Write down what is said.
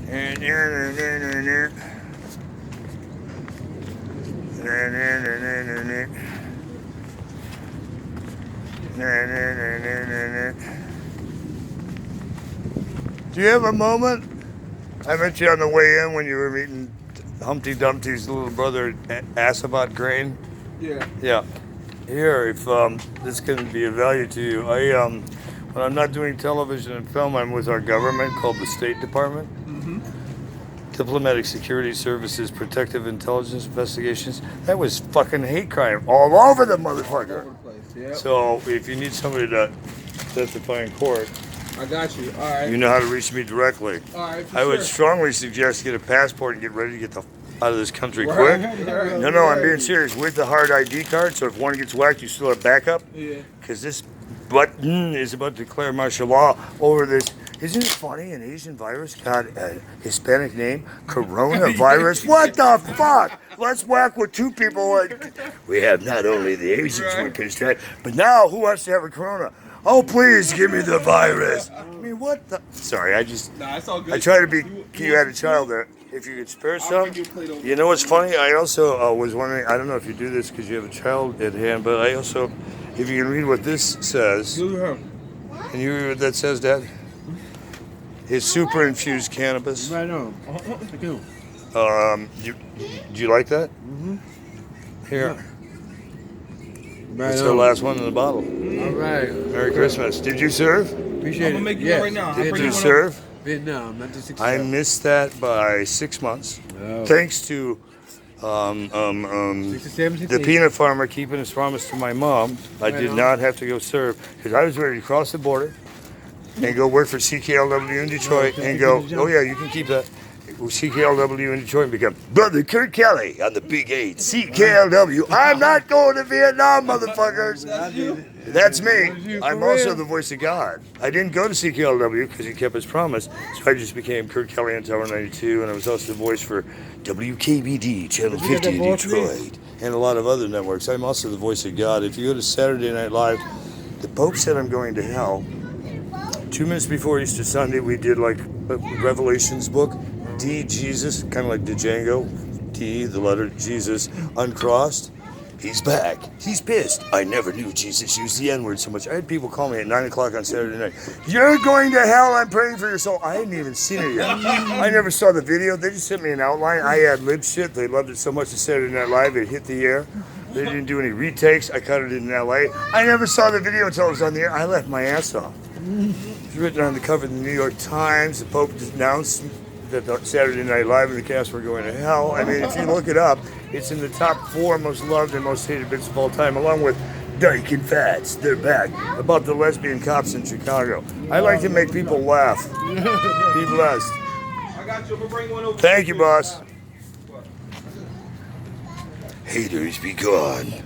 Do you have a moment? I met you on the way in when you were meeting Humpty Dumpty's little brother, Asabat Crane. Yeah. Yeah. Here, if this can be of value to you, when I'm not doing television and film, I'm with our government called the State Department. Mm-hmm. Diplomatic Security Services, Protective Intelligence Investigations. That was fucking hate crime all over the motherfucker. All over the place, yep. So if you need somebody to testify in court, I got you. All right. you know how to reach me directly. All right. I would strongly suggest get a passport and get ready to get the out of this country quick. No, I'm being serious. With the hard ID card, so if one gets whacked, you still have backup. Yeah. Because this button is about to declare martial law over this. Isn't it funny? An Asian virus got a Hispanic name, coronavirus. What the fuck? Let's whack with two people. Like, we have not only the Asians we're concerned, but now who wants to have a corona? Oh, please give me the virus. I mean, what the? Sorry, I just. Nah, it's all good. I try to be. You had a child there. If you could spare some. You know what's funny? I also was wondering. I don't know if you do this because you have a child at hand, but I also, if you can read what this says. Can you read what that says, Dad? It's super infused cannabis. Right on. I do. Do you like that? Mm-hmm. Here. Right It's on. the last one in the bottle. All right. Merry Christmas. Did you serve? Appreciate I'm gonna it. make you Yes. one right now. I'll Did bring you you one serve? Vietnam, 1967. I missed that by 6 months. Oh. Thanks to the peanut farmer keeping his promise to my mom. I did not have to go serve because I was ready to cross the border and go work for CKLW in Detroit and go, oh yeah, you can keep that. CKLW in Detroit and become Brother Kurt Kelly on the Big 8. CKLW. I'm not going to Vietnam, motherfuckers. That's me. I'm also the voice of God. I didn't go to CKLW because he kept his promise, so I just became Kurt Kelly on Tower 92, and I was also the voice for WKBD, Channel 50 in Detroit, and a lot of other networks. I'm also the voice of God. If you go to Saturday Night Live, the Pope said I'm going to hell. 2 minutes before Easter Sunday, we did like a Revelations book. D, Jesus, kind of like Django. D, the letter Jesus, uncrossed. He's back. He's pissed. I never knew Jesus used the N-word so much. I had people call me at 9 o'clock on Saturday night. You're going to hell. I'm praying for your soul. I hadn't even seen it yet. I never saw the video. They just sent me an outline. I had lib shit. They loved it so much at Saturday Night Live. It hit the air. They didn't do any retakes. I cut it in L.A. I never saw the video until it was on the air. I left my ass off. It was written on the cover of the New York Times. The Pope announced that the Saturday Night Live and the cast were going to hell. I mean, if you look it up, it's in the top 4 most loved and most hated bits of all time, along with Dyke and Fats. They're back. About the lesbian cops in Chicago. I like to make people laugh. Be blessed. I got you. I'm gonna bring one over. Thank you, boss. Haters be gone.